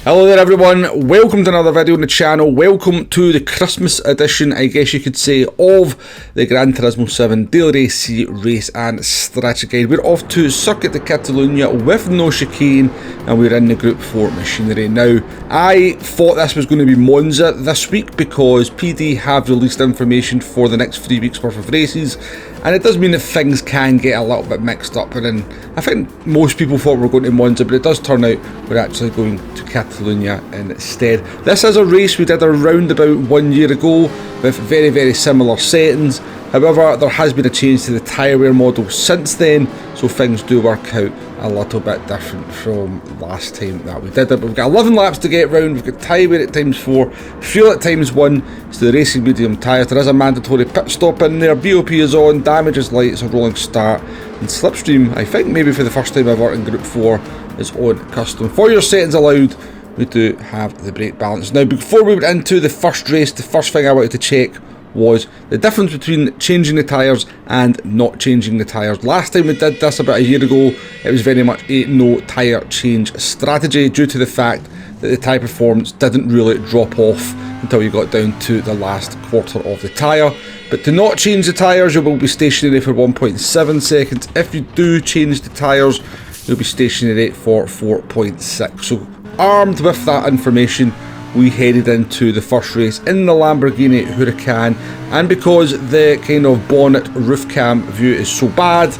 Hello there everyone, welcome to another video on the channel, welcome to the Christmas edition, I guess you could say, of the Gran Turismo 7 Daily Race and Strategy Guide. We're off to Circuit de Catalunya with no chicane and we're in the Group 4 machinery. Now, I thought this was going to be Monza this week because PD have released information for the next 3 weeks worth of races, and it does mean that things can get a little bit mixed up, and then I think most people thought we were going to Monza, but it does turn out we're actually going to Catalunya instead. This is a race we did around about 1 year ago with very similar settings. However, there has been a change to the tyre wear model since then, so things do work out a little bit different from last time that we did it. But we've got 11 laps to get round, we've got tyre wear at ×4, fuel at ×1, so the racing medium tyres. There is a mandatory pit stop in there, BOP is on, damage is light, it's a rolling start, and slipstream, I think maybe for the first time ever in Group 4, is on custom. For your settings allowed, we do have the brake balance. Now, before we went into the first race, the first thing I wanted to check was the difference between changing the tyres and not changing the tyres. Last time we did this about a year ago, it was very much a no tyre change strategy due to the fact that the tyre performance didn't really drop off until you got down to the last quarter of the tyre. But to not change the tyres, you will be stationary for 1.7 seconds. If you do change the tyres, you'll be stationary for 4.6. So armed with that information, we headed into the first race in the Lamborghini Huracan, and because the kind of bonnet roof cam view is so bad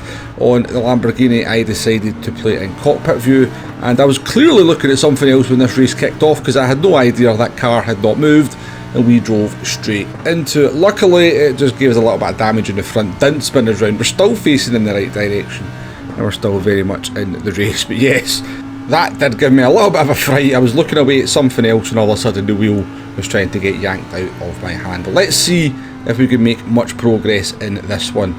on the Lamborghini, I decided to play in cockpit view, and I was clearly looking at something else when this race kicked off because I had no idea that car had not moved, and we drove straight into it. Luckily, it just gave us a little bit of damage in the front, didn't spin us round. We're still facing in the right direction, and we're still very much in the race, but yes, that did give me a little bit of a fright. I was looking away at something else and all of a sudden the wheel was trying to get yanked out of my hand. But let's see if we can make much progress in this one.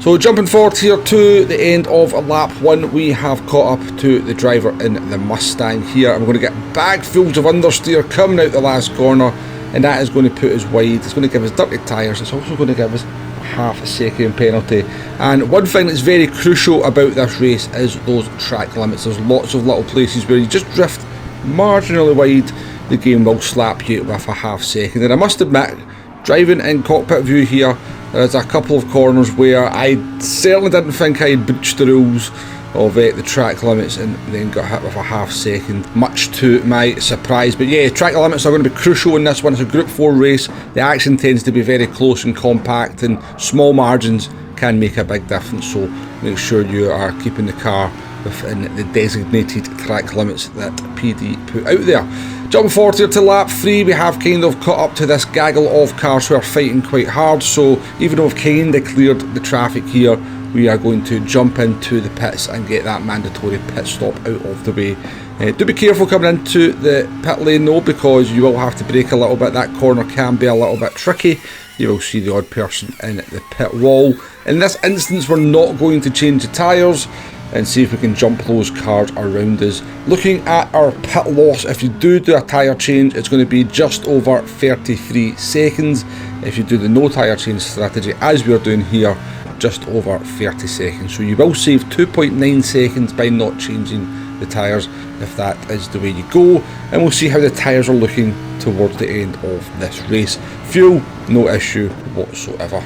So jumping forward here to the end of lap 1, we have caught up to the driver in the Mustang here. I'm going to get bagfuls of understeer coming out the last corner, and that is going to put us wide. It's going to give us dirty tyres. It's also going to give us half a second penalty. And one thing that's very crucial about this race is those track limits. There's lots of little places where you just drift marginally wide, the game will slap you with a half second. And I must admit, driving in cockpit view here, there's a couple of corners where I certainly didn't think I had breached the rules of the track limits and then got hit with a half second, much to my surprise. But yeah, track limits are going to be crucial in this one. It's a Group 4 race, the action tends to be very close and compact, and small margins can make a big difference, so make sure you are keeping the car within the designated track limits that PD put out there. Jumping forward here to lap 3, we have kind of caught up to this gaggle of cars who are fighting quite hard, so even though we've kind of cleared the traffic here, we are going to jump into the pits and get that mandatory pit stop out of the way. Do be careful coming into the pit lane though, because you will have to brake a little bit. That corner can be a little bit tricky. You will see the odd person in the pit wall. In this instance, we're not going to change the tyres and see if we can jump those cars around us. Looking at our pit loss, if you do a tyre change, it's going to be just over 33 seconds. If you do the no tyre change strategy, as we are doing here, just over 30 seconds. So you will save 2.9 seconds by not changing the tyres if that is the way you go. And we'll see how the tyres are looking towards the end of this race. Fuel, no issue whatsoever.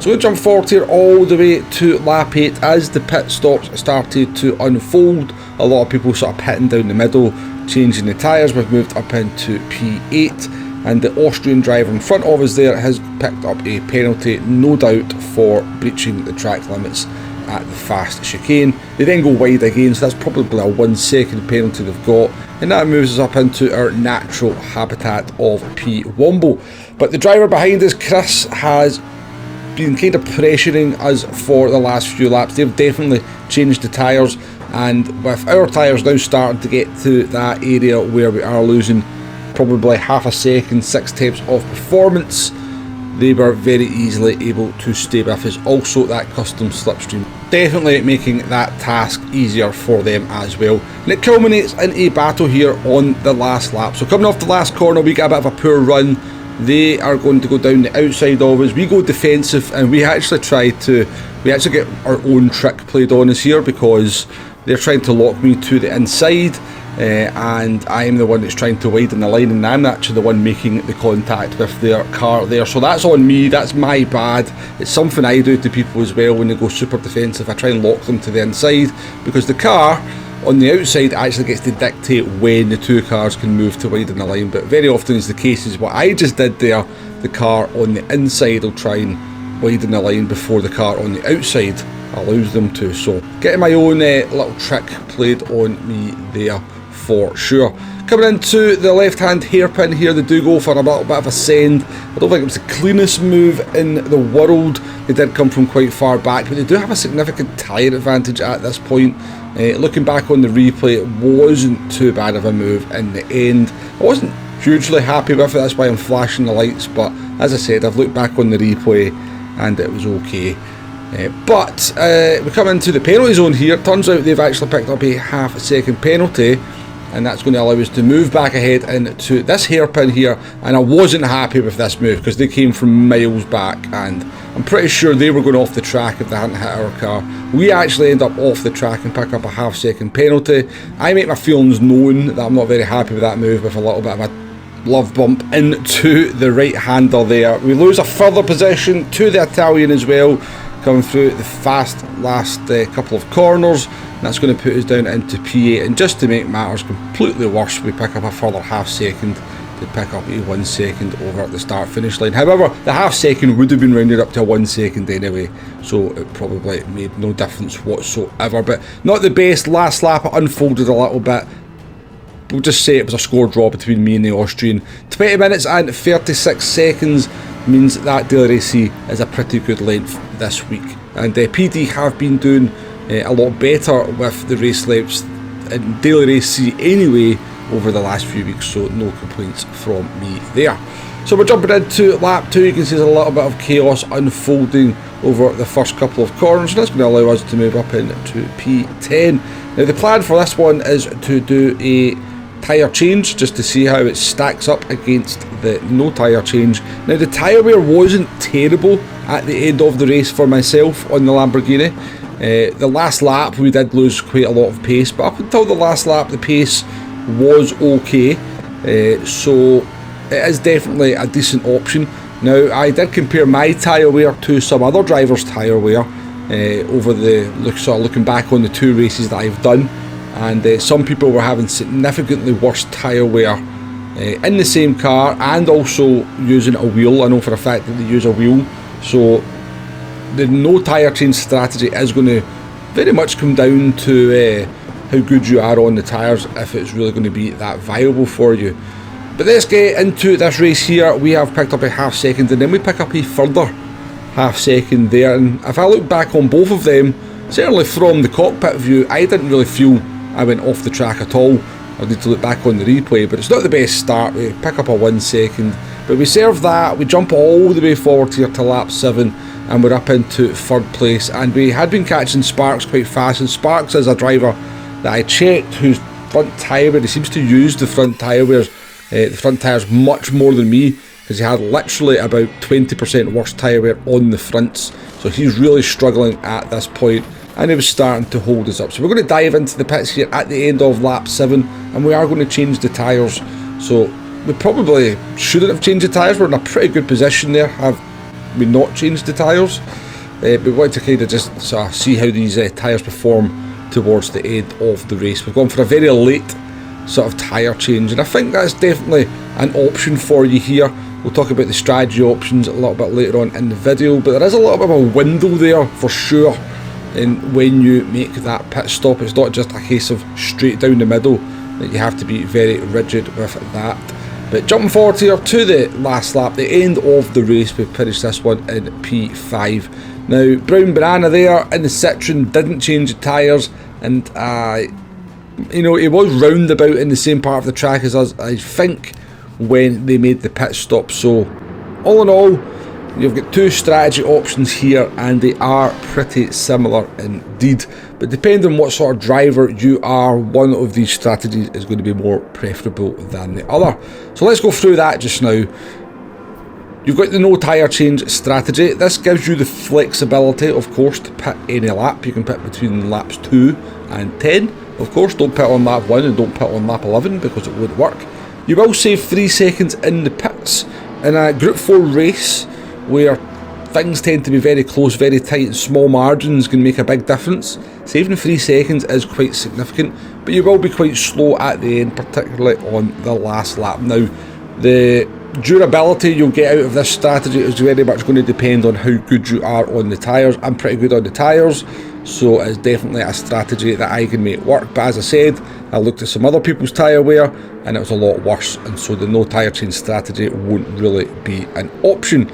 So we'll jump forward here all the way to lap 8 as the pit stops started to unfold. A lot of people sort of pitting down the middle, changing the tyres. We've moved up into P8. And the Austrian driver in front of us there has picked up a penalty, no doubt, for breaching the track limits at the fast chicane. They then go wide again, so that's probably a 1 second penalty they've got, and that moves us up into our natural habitat of P Womble. But the driver behind us, Chris, has been kind of pressuring us for the last few laps. They've definitely changed the tyres, and with our tyres now starting to get to that area where we are losing probably half a second, 6 tenths of performance, they were very easily able to stay with us. Also, that custom slipstream definitely making that task easier for them as well. And it culminates in a battle here on the last lap. So coming off the last corner, we get a bit of a poor run. They are going to go down the outside of us. We go defensive, and we actually get our own trick played on us here because they're trying to lock me to the inside. and I'm the one that's trying to widen the line, and I'm actually the one making the contact with their car there. So that's on me, that's my bad. It's something I do to people as well when they go super defensive. I try and lock them to the inside, because the car on the outside actually gets to dictate when the two cars can move to widen the line, but very often is the case is what I just did there. The car on the inside will try and widen the line before the car on the outside allows them to. So getting my own little trick played on me there for sure. Coming into the left hand hairpin here, they do go for a little bit of a send. I don't think it was the cleanest move in the world. They did come from quite far back, but they do have a significant tyre advantage at this point. Looking back on the replay, it wasn't too bad of a move in the end. I wasn't hugely happy with it, that's why I'm flashing the lights, but as I said, I've looked back on the replay and it was okay. But we come into the penalty zone here. Turns out they've actually picked up a half-second penalty, and that's going to allow us to move back ahead into this hairpin here. And I wasn't happy with this move because they came from miles back, and I'm pretty sure they were going off the track if they hadn't hit our car. We actually end up off the track and pick up a half-second penalty. I make my feelings known that I'm not very happy with that move, with a little bit of a love bump into the right-hander there. We lose a further position to the Italian as well, coming through the fast last couple of corners. That's going to put us down into P8, and just to make matters completely worse, we pick up a further half-second to pick up a 1 second over at the start-finish line. However, the half-second would have been rounded up to a 1 second anyway, so it probably made no difference whatsoever. But not the best. Last lap, it unfolded a little bit. We'll just say it was a score draw between me and the Austrian. 20 minutes and 36 seconds means that Daily Race C is a pretty good length this week, and PD have been doing a lot better with the race lengths in Daily Race C anyway over the last few weeks, so no complaints from me there. So we're jumping into lap 2. You can see there's a little bit of chaos unfolding over the first couple of corners, and that's going to allow us to move up into P10. Now the plan for this one is to do a tyre change just to see how it stacks up against the no tyre change. Now the tyre wear wasn't terrible at the end of the race for myself on the Lamborghini. The last lap we did lose quite a lot of pace, but up until the last lap the pace was okay, so it is definitely a decent option. Now I did compare my tyre wear to some other drivers' tyre wear over the looking back on the 2 races that I've done, and some people were having significantly worse tyre wear in the same car and also using a wheel. I know for a fact that they use a wheel, so the no tyre change strategy is going to very much come down to how good you are on the tyres, if it's really going to be that viable for you. But let's get into this race here. We have picked up a half-second, and then we pick up a further half-second there, and if I look back on both of them, certainly from the cockpit view, I didn't really feel I went off the track at all. I need to look back on the replay, but it's not the best start. We pick up a 1 second, but we serve that, we jump all the way forward here to lap 7, and we're up into 3rd place. And we had been catching Sparks quite fast, and Sparks is a driver that I checked whose front tyre wear, he seems to use the front tyre wears, the front tyres much more than me, because he had literally about 20% worse tyre wear on the fronts, so he's really struggling at this point, and he was starting to hold us up. So we're going to dive into the pits here at the end of lap 7, and we are going to change the tyres. So we probably shouldn't have changed the tyres. We're in a pretty good position there, have we not changed the tyres, but we wanted to kind of just see how these tyres perform towards the end of the race. We've gone for a very late sort of tyre change, and I think that's definitely an option for you here. We'll talk about the strategy options a little bit later on in the video, but there is a little bit of a window there for sure in when you make that pit stop. It's not just a case of straight down the middle, that you have to be very rigid with that. But jumping forward here to the last lap, the end of the race, we finished this one in P5. Now, Brown Banana there in the Citroen didn't change the tyres, and you know, it was roundabout in the same part of the track as us, I think, when they made the pit stop. So all in all, you've got 2 strategy options here, and they are pretty similar indeed, but depending on what sort of driver you are, one of these strategies is going to be more preferable than the other. So let's go through that just now. You've got the no tyre change strategy. This gives you the flexibility, of course, to pit any lap. You can pit between laps 2 and 10 Of course, don't pit on lap 1 and don't pit on lap 11 because it won't work. You will save 3 seconds in the pits. In a Group 4 race where things tend to be very close, very tight, and small margins can make a big difference, saving 3 seconds is quite significant, but you will be quite slow at the end, particularly on the last lap. Now, the durability you'll get out of this strategy is very much going to depend on how good you are on the tyres. I'm pretty good on the tyres, so it's definitely a strategy that I can make work. But as I said, I looked at some other people's tyre wear and it was a lot worse, and so the no tyre change strategy won't really be an option.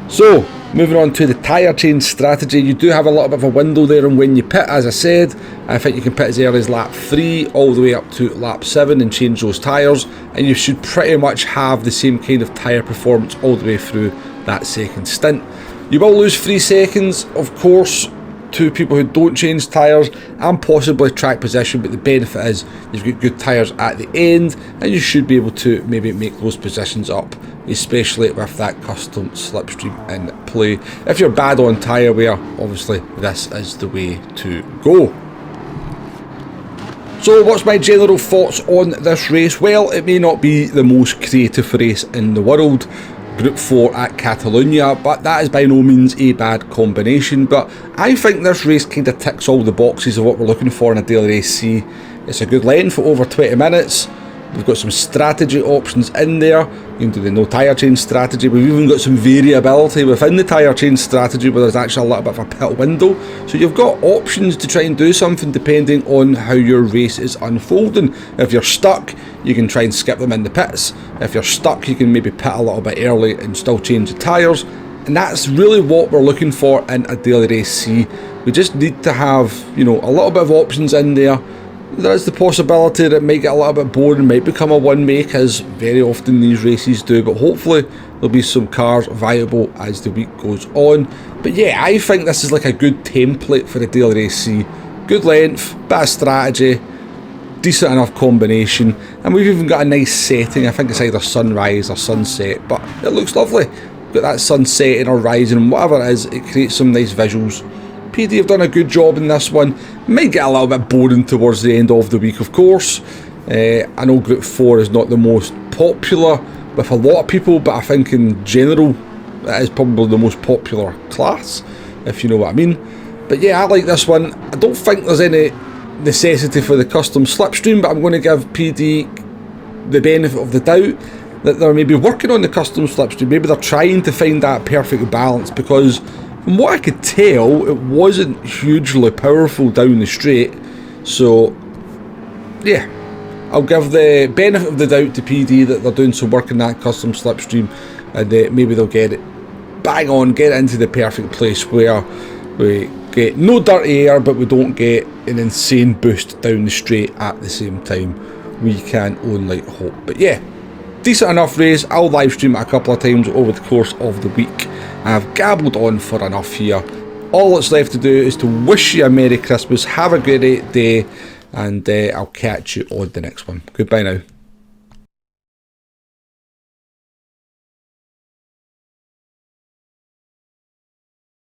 So, moving on to the tyre change strategy, you do have a little bit of a window there on when you pit. As I said, I think you can pit as early as lap 3 all the way up to lap 7 and change those tyres, and you should pretty much have the same kind of tyre performance all the way through that second stint. You will lose 3 seconds, of course, to people who don't change tyres and possibly track position, but the benefit is you've got good tyres at the end and you should be able to maybe make those positions up, especially with that custom slipstream in play. If you're bad on tyre wear, obviously this is the way to go. So what's my general thoughts on this race? Well, it may not be the most creative race in the world, Group 4 at Catalunya, but that is by no means a bad combination. But I think this race kind of ticks all the boxes of what we're looking for in a daily race C. It's a good length for over 20 minutes. We've got some strategy options in there. You can do the no tyre change strategy. We've even got some variability within the tyre change strategy where there's actually a little bit of a pit window. So you've got options to try and do something depending on how your race is unfolding. If you're stuck, you can try and skip them in the pits. If you're stuck, you can maybe pit a little bit early and still change the tyres. And that's really what we're looking for in a daily race C. We just need to have, you know, a little bit of options in there. There is the possibility that it might get a little bit boring, might become a one make, as very often these races do, but hopefully there'll be some cars viable as the week goes on. But yeah, I think this is like a good template for a daily race C. Good length, bit of strategy, decent enough combination, and we've even got a nice setting. I think it's either sunrise or sunset, but it looks lovely. Got that sun setting or rising, whatever it is, it creates some nice visuals. PD have done a good job in this one. Might get a little bit boring towards the end of the week, of course. I know Group 4 is not the most popular with a lot of people, but I think in general it is probably the most popular class, if you know what I mean. But yeah, I like this one. I don't think there's any necessity for the custom slipstream, but I'm going to give PD the benefit of the doubt that they're maybe working on the custom slipstream. Maybe they're trying to find that perfect balance, because from what I could tell, it wasn't hugely powerful down the straight. So, yeah, I'll give the benefit of the doubt to PD that they're doing some work in that custom slipstream, and maybe they'll get it bang on, get it into the perfect place where we get no dirty air, but we don't get an insane boost down the straight at the same time. We can only hope. But yeah, decent enough race. I'll live stream it a couple of times over the course of the week. I've gabbled on for enough here. All that's left to do is to wish you a Merry Christmas, have a great day, and I'll catch you on the next one. Goodbye now.